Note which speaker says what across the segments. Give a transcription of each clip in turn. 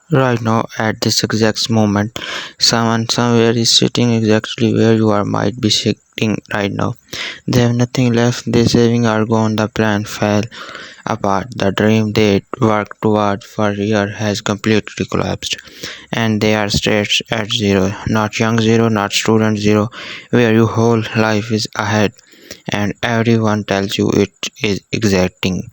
Speaker 1: Right now, at this exact moment, someone somewhere is sitting exactly where you are might be sitting right now. They have nothing left, their savings are gone, the plan fell apart, the dream they worked toward for years has completely collapsed, and they are straight at zero. Not young zero, not student zero, where your whole life is ahead, and everyone tells you it is exacting.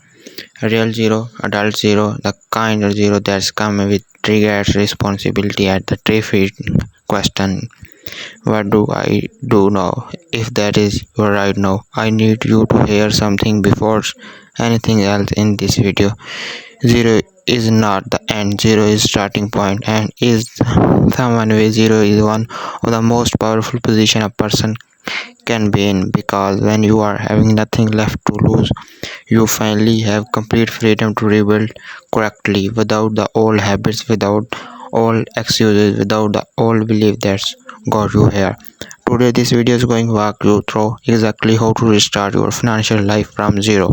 Speaker 1: Real zero, adult zero, the kind of zero that's come with regrets, responsibility at the traffic question. What do I do now? If that is your right now, I need you to hear something before anything else in this video. Zero is not the end, zero is starting point, and is someone way zero is one of the most powerful position a person can be in, because when you are having nothing left to lose, you finally have complete freedom to rebuild correctly, without the old habits, without old excuses, without the old belief that's got you here. Today this video is going to walk you through exactly how to restart your financial life from zero,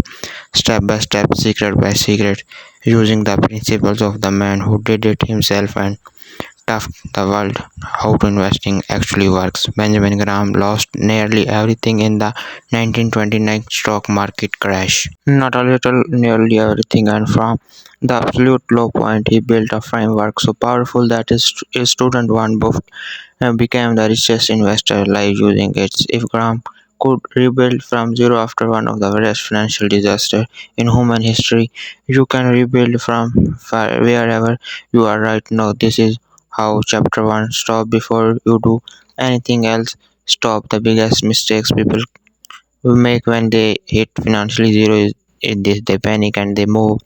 Speaker 1: step by step, secret by secret, using the principles of the man who did it himself and tough the world how to investing actually works. Benjamin Graham lost nearly everything in the 1929 stock market crash. Not a little, nearly everything, and from the absolute low point, he built a framework so powerful that his student Warren Buffett became the richest investor alive using it. If Graham could rebuild from zero after one of the worst financial disasters in human history, you can rebuild from wherever you are right now. This is how chapter 1 stop before you do anything else. Stop the biggest mistakes people make when they hit financially zero is this: they panic and they move.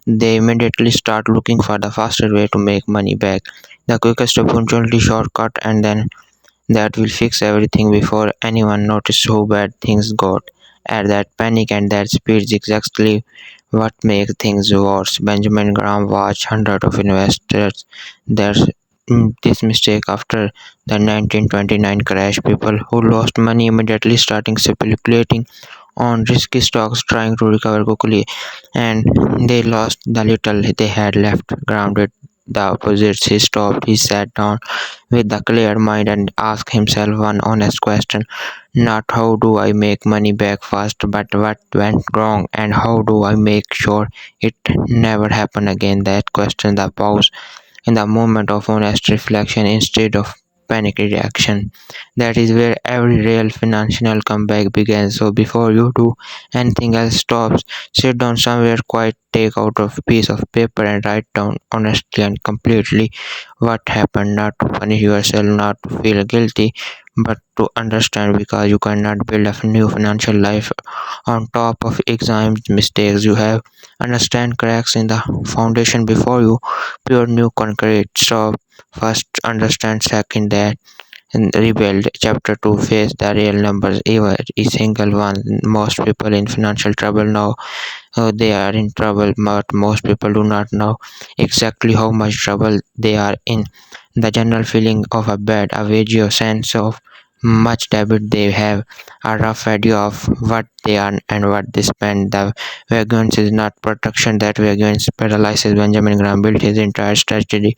Speaker 1: They immediately start looking for the fastest way to make money back, the quickest opportunity shortcut, and then that will fix everything before anyone notices how bad things got. At that panic and that speed is exactly what makes things worse. Benjamin Graham watched hundreds of investors that this mistake after the 1929 crash. People who lost money immediately starting speculating on risky stocks, trying to recover quickly, and they lost the little they had left. Grounded the opposite, he stopped, he sat down with a clear mind and asked himself one honest question: not how do I make money back fast, but what went wrong and how do I make sure it never happen again. That question, the pause in the moment of honest reflection instead of panic reaction. That is where every real financial comeback begins. So before you do anything else, stop, sit down somewhere quiet, take out a piece of paper and write down honestly and completely what happened, not to punish yourself, not to feel guilty, but to understand, because you cannot build a new financial life on top of exam mistakes. You have understand cracks in the foundation before you pure new concrete. So first understand, second that and rebuild. Chapter 2, face the real numbers, every single one. Most people in financial trouble know they are in trouble, but most people do not know exactly how much trouble they are in. The general feeling of a bad, a vague sense of much debit they have, a rough idea of what they earn and what they spend. The vagrants is not protection, that vagrants paralyzes. Benjamin Graham built his entire strategy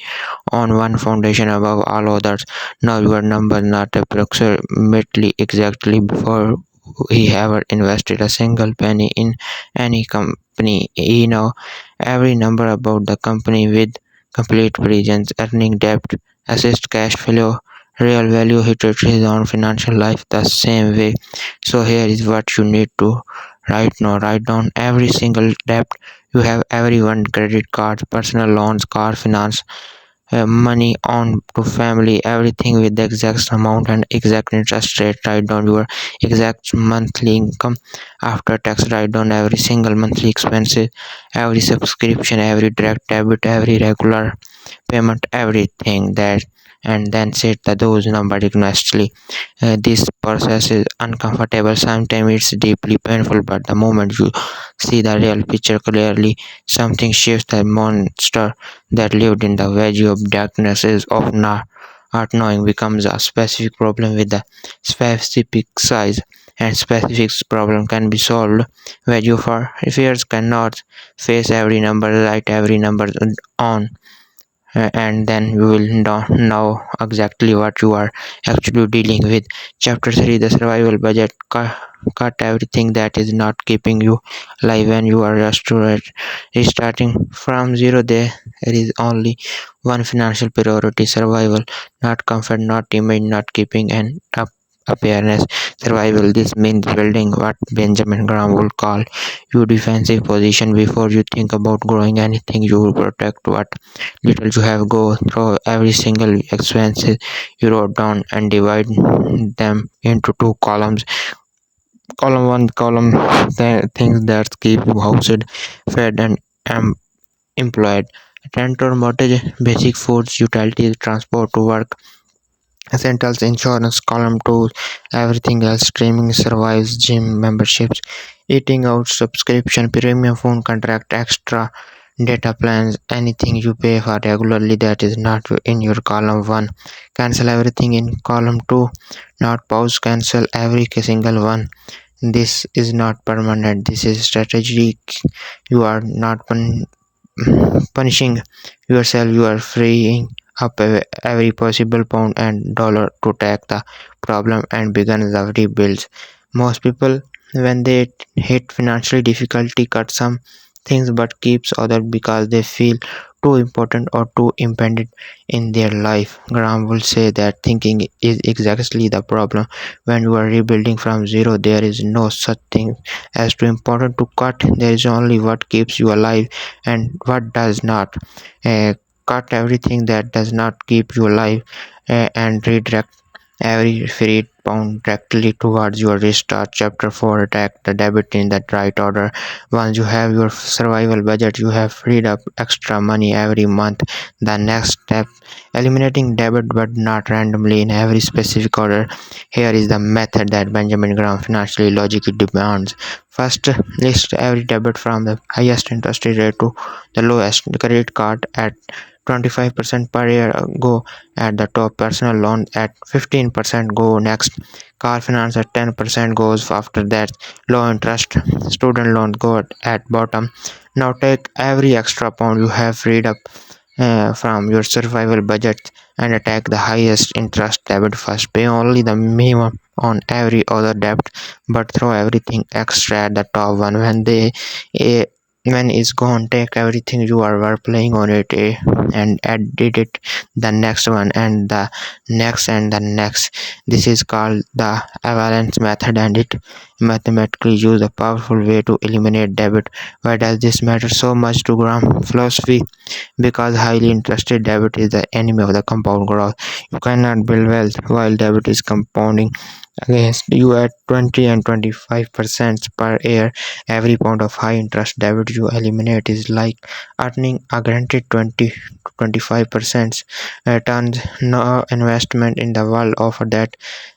Speaker 1: on one foundation above all others. Now your number, not approximately exactly before he ever invested a single penny in any company. He know every number about the company with complete presence, earning debt, assist cash flow, real value. He treats his own financial life the same way. So here is what you need to right now. Write down every single debt you have, every one: credit cards, personal loans, car finance, money on to family, everything with the exact amount and exact interest rate. Write down your exact monthly income after tax. Write down every single monthly expenses, every subscription, every direct debit, every regular payment, everything that, and then set those numbers honestly. This process is uncomfortable, sometimes it's deeply painful, but the moment you see the real picture clearly, something shifts. The monster that lived in the valley of darkness is of not knowing becomes a specific problem with the specific size, and specific problem can be solved where you for fears cannot face every number, write every number on and then we will know exactly what you are actually dealing with. Chapter 3: The Survival Budget. Cut everything that is not keeping you alive when you are restarting from zero. There is only one financial priority: survival, not comfort, not image, not keeping an appearance. Survival. This means building what Benjamin Graham would call your defensive position. Before you think about growing anything, you will protect what little you have. Go through every single expenses you wrote down and divide them into two columns. Column 1, column things that keep you housed, fed, and employed. Rent or mortgage, basic foods, utilities, transport to work, essentials, insurance. Column 2, everything else: streaming, survives, gym memberships, eating out, subscription, premium phone contract, extra data plans, anything you pay for regularly that is not in your column 1. Cancel everything in column 2. Not pause, cancel every single one. This is not permanent, this is strategic. You are not punishing yourself, you are freeing up every possible pound and dollar to take the problem and begin the rebuilds. Most people, when they hit financial difficulty, cut some things but keeps other because they feel too important or too impeded in their life. Graham will say that thinking is exactly the problem. When you are rebuilding from zero, there is no such thing as too important to cut. There is only what keeps you alive and what does not. Uh, Cut everything that does not keep you alive, and redirect every freed pound directly towards your restart. Chapter 4: Attack the debit in the right order. Once you have your survival budget, you have freed up extra money every month. The next step: eliminating debit, but not randomly in every specific order. Here is the method that Benjamin Graham financially logically demands. First, list every debit from the highest interest rate to the lowest. The credit card at 25% per year, go at the top. Personal loan at 15% go next. Car finance at 10% goes after that. Low interest student loan go at bottom. Now take every extra pound you have freed up from your survival budget and attack the highest interest debit first. Pay only the minimum on every other debt, but throw everything extra at the top one. Eh, when it's gone, take everything you were playing on it, and edit it the next one and the next and the next. This is called the avalanche method, and it mathematically use a powerful way to eliminate debit. Why does this matter so much to Graham philosophy? Because highly interested debit is the enemy of the compound growth. You cannot build wealth while debit is compounding against you at 20 and 25% per year. Every pound of high interest debit you eliminate is like earning a granted 20 to 25% returns. No investment in the world offer that.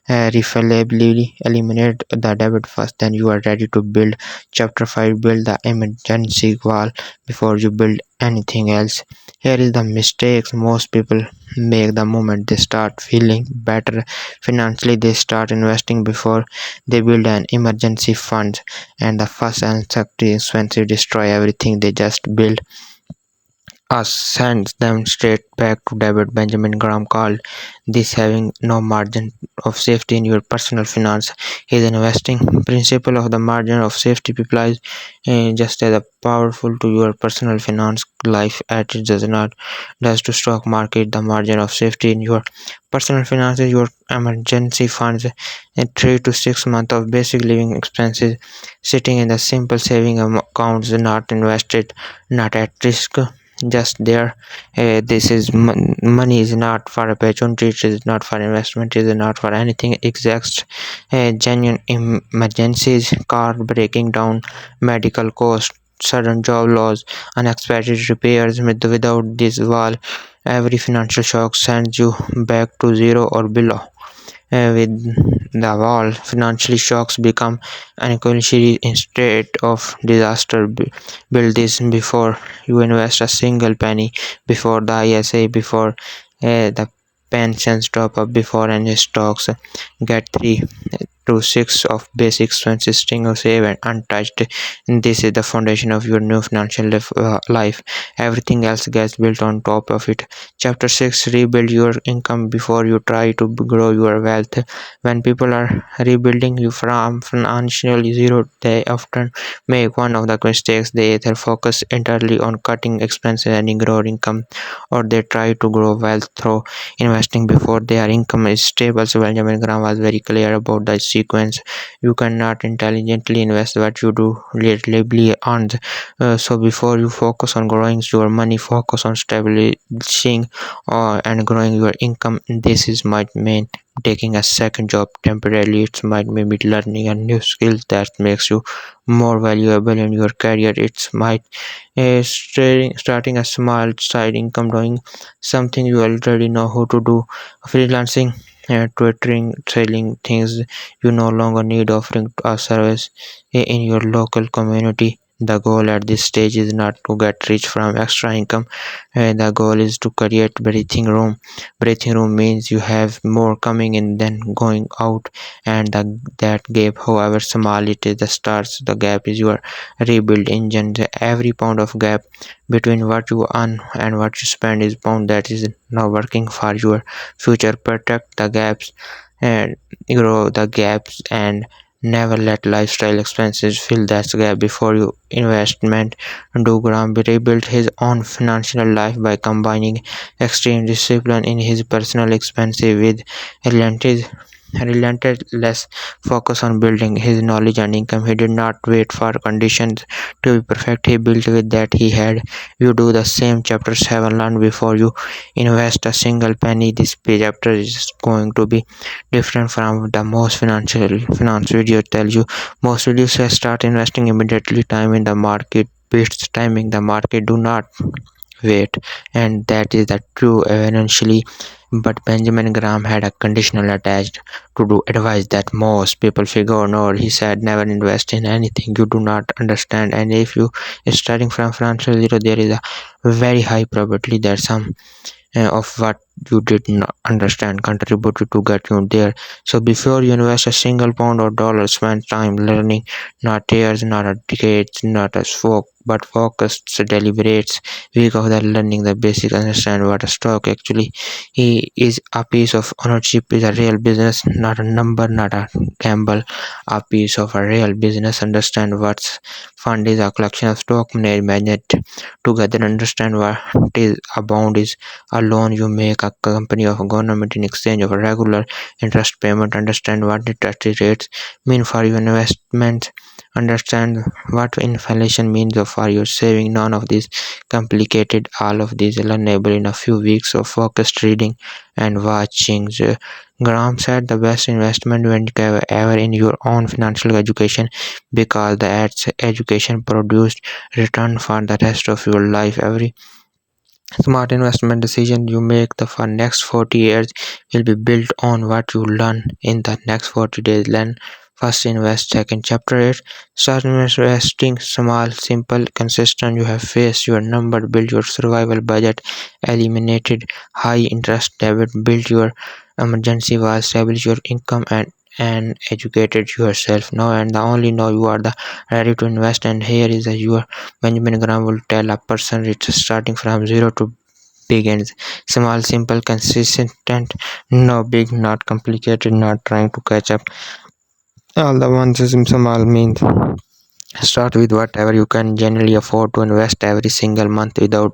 Speaker 1: Refillably eliminate the debit first, then you are ready to build. Chapter 5: Build the emergency wall before you build anything else. Here is the mistakes most people make the moment they start feeling better financially. They start investing before they build an emergency fund, and the first and second expensive destroy everything they just build. Sends them straight back to debit. Benjamin Graham called this having no margin of safety in your personal finance. His investing principle of the margin of safety applies just as powerful to your personal finance life as it does to stock market. The margin of safety in your personal finances, your emergency funds, and 3 to 6 months of basic living expenses sitting in the simple saving accounts, not invested, not at risk, just there. This is money is not for opportunity, it is not for investment, it is not for anything except genuine emergencies: car breaking down, medical costs, sudden job loss, unexpected repairs. Without this wall, every financial shock sends you back to zero or below. With the wall, financial shocks become unequally instead of disaster. Build this before you invest a single penny, before the ISA, before the pensions top up, before any stocks get 3 to 6 of basic expenses string save and untouched. This is the foundation of your new financial life. Everything else gets built on top of it. Chapter 6: Rebuild your income before you try to grow your wealth. When people are rebuilding you from financial zero, they often make one of the mistakes. They either focus entirely on cutting expenses and grow income, or they try to grow wealth through investing before their income is stable. So Benjamin Graham was very clear about the sequence. You cannot intelligently invest what you do reliably earn. So before you focus on growing your money, focus on establishing and growing your income. This is might mean taking a second job temporarily. It might mean learning a new skill that makes you more valuable in your career. It might starting a small side income, doing something you already know how to do, freelancing, twittering, selling things you no longer need, offering a service in your local community. The goal at this stage is not to get rich from extra income. The goal is to create breathing room. Breathing room means you have more coming in than going out, and that gap, however small it is, the starts the gap is your rebuild engine. Every pound of gap between what you earn and what you spend is pound that is now working for your future. Protect the gaps and grow the gaps, and never let lifestyle expenses fill that gap before you investment. Do Graham rebuilt his own financial life by combining extreme discipline in his personal expenses with relentless relentless focus on building his knowledge and income. He did not wait for conditions to be perfect. He built with that he had. You do the same. Chapter 7: Learn before you invest a single penny. This chapter is going to be different from the most finance video tell you. Most videos say start investing immediately. Time in the market beats timing the market. Do not wait, and that is the true eventually. But Benjamin Graham had a conditional attached to do advice that most people figure no. He said never invest in anything you do not understand, and if you are starting from financial zero, there is a very high probability that some of what you did not understand contributed to get you there. So before you invest a single pound or dollar, spend time learning, not years, not a decades, not a spoke, but focused, deliberate week of the learning the basic, understand what a stock actually he is. A piece of ownership is a real business, not a number, not a gamble. A piece of a real business. Understand what's fund is a collection of stock managed together. Understand what is a bond is a loan you make a company of a government in exchange of a regular interest payment. Understand what interest rates mean for your investment. Understand what inflation means for your saving. None of this complicated. All of this learnable in a few weeks of focused reading and watching. Graham said the best investment when ever in your own financial education, because the education produced return for the rest of your life. Every smart investment decision you make the for next 40 years will be built on what you learn in the next 40 days. Learn first, invest second. Chapter 8: Start investing small, simple, consistent. You have faced your number, build your survival budget, eliminated high interest debit, build your emergency wall, establish your income, and educated yourself. Now and the only now you are the ready to invest, and here is a your Benjamin Graham will tell a person it's starting from zero to begins small, simple, consistent, no big, not complicated, not trying to catch up. All the ones is small means start with whatever you can generally afford to invest every single month without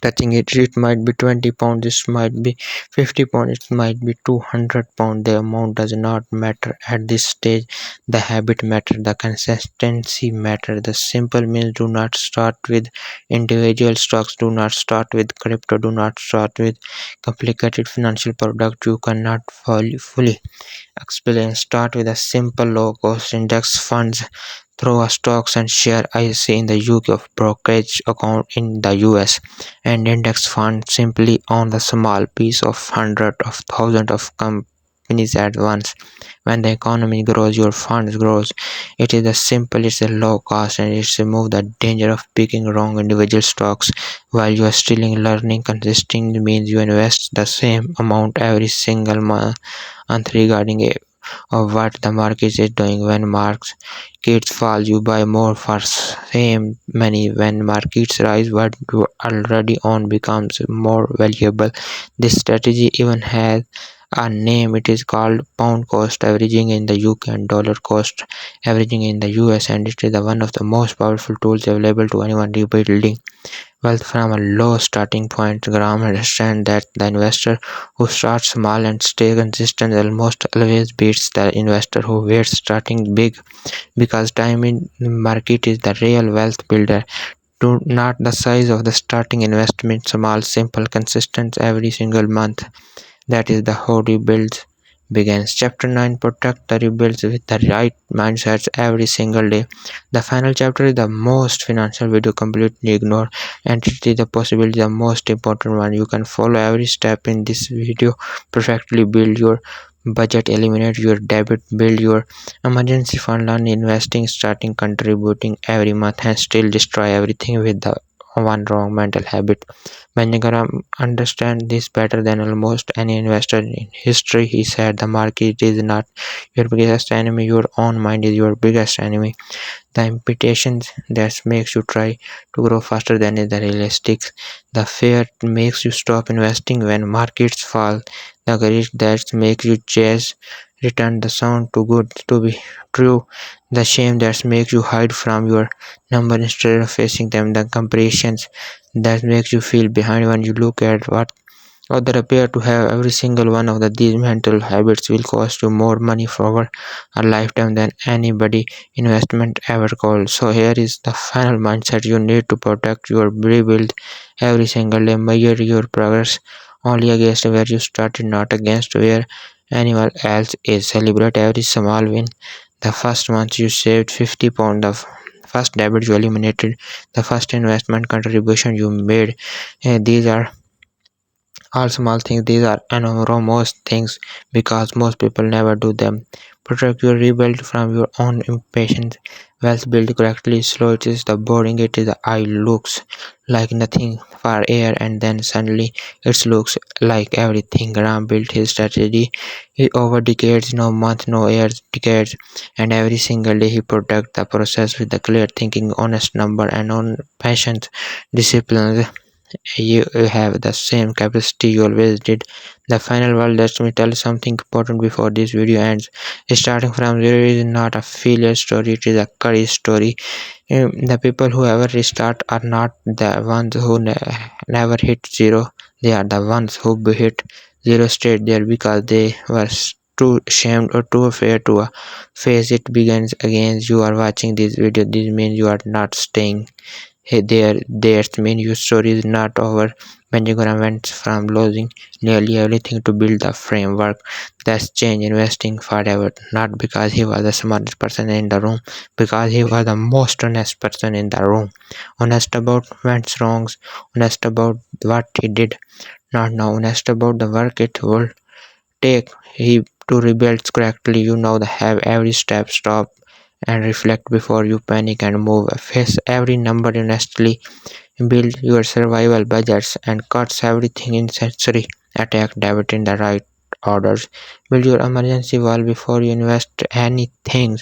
Speaker 1: touching it. It might be 20 pounds, it might be 50 pounds, it might be 200 pounds. The amount does not matter at this stage. The habit matter, the consistency matter. The simple means do not start with individual stocks, do not start with crypto, do not start with complicated financial product you cannot fully explain. Start with a simple low cost index funds through a stocks and share IC in the UK of brokerage account in the US, and index fund simply on the small piece of hundred of thousands of companies at once. When the economy grows, your funds grows. It is a simple, it's a low cost, and it's remove the danger of picking wrong individual stocks while you are still learning. Consisting means you invest the same amount every single month regarding a of what the market is doing. When markets fall, you buy more for same money. When markets rise, what you already own becomes more valuable. This strategy even has a name. It is called pound cost averaging in the UK and dollar cost averaging in the US, and it is one of the most powerful tools available to anyone rebuilding wealth from a low starting point. Graham understands that the investor who starts small and stays consistent almost always beats the investor who waits starting big, because time in the market is the real wealth builder, not the size of the starting investment. Small, simple, consistent every single month. That is the how rebuilds begins. Chapter 9: Protect the rebuilds with the right mindsets every single day. The final chapter is the most financial video completely ignored, and it is the possibly the most important one. You can follow every step in this video perfectly. Build your budget, eliminate your debt, build your emergency fund, learn investing, starting contributing every month, and still destroy everything with the one wrong mental habit. Managaram understands this better than almost any investor in history. He said the market is not your biggest enemy, your own mind is your biggest enemy. The impatience that makes you try to grow faster than is the realistic. The fear makes you stop investing when markets fall. The courage that makes you chase return the sound too good to be true. The shame that makes you hide from your number instead of facing them. The comparisons that makes you feel behind when you look at what others appear to have. Every single one of these mental habits will cost you more money for a lifetime than anybody investment ever could. So here is the final mindset you need to protect your rebuild every single day. Measure your progress only against where you started, not against where anyone else is. Celebrate every small win. The first month you saved £50, the first debit you eliminated, the first investment contribution you made. These are all small things. These are enormous things because most people never do them. Protect your rebuild from your own impatience. Wealth built correctly is slow. It is the boring. It is the eye looks like nothing for air, and then suddenly it looks like everything. Graham built his strategy over decades, no month, no years, decades, and every single day he protect the process with the clear thinking, honest number, and on patience, discipline. You have the same capacity you always did. The final word. Let me tell you something important before this video ends. Starting from zero is not a failure story, it is a courage story. The people who ever restart are not the ones who never hit zero. They are the ones who hit zero stayed there because they were too ashamed or too afraid to face it begins again. You are watching this video. This means you are not staying. Hey there, that means your story is not over. Benjamin went from losing nearly everything to build a framework that's changed investing forever. Not because he was the smartest person in the room, because he was the most honest person in the room. Honest about went wrongs, honest about what he did not know, honest about the work it would take he to rebuild correctly. You know the have every step, stop and reflect before you panic and move. Face every number honestly. Build your survival budgets and cuts everything in necessary. Attack debit in the right orders. Build your emergency wall before you invest anything.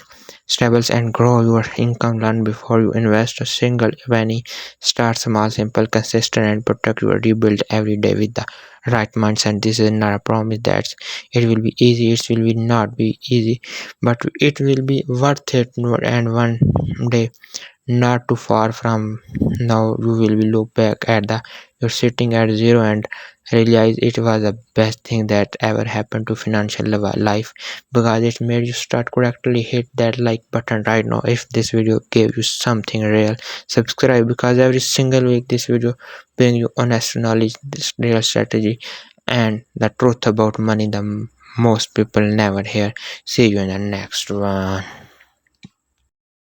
Speaker 1: Stables and grow your income. Learn before you invest a single penny. Start small, simple, consistent, and protect your rebuild every day with the right mindset. This is not a promise that it will be easy. It will be not be easy, but it will be worth it. And one day, not too far from now, you will be look back at the you're sitting at zero and realize it was the best thing that ever happened to financial life, because it made you start correctly. Hit that like button right now if this video gave you something real. Subscribe because every single week this video bring you honest knowledge, this real strategy, and the truth about money the most people never hear. See you in the next one.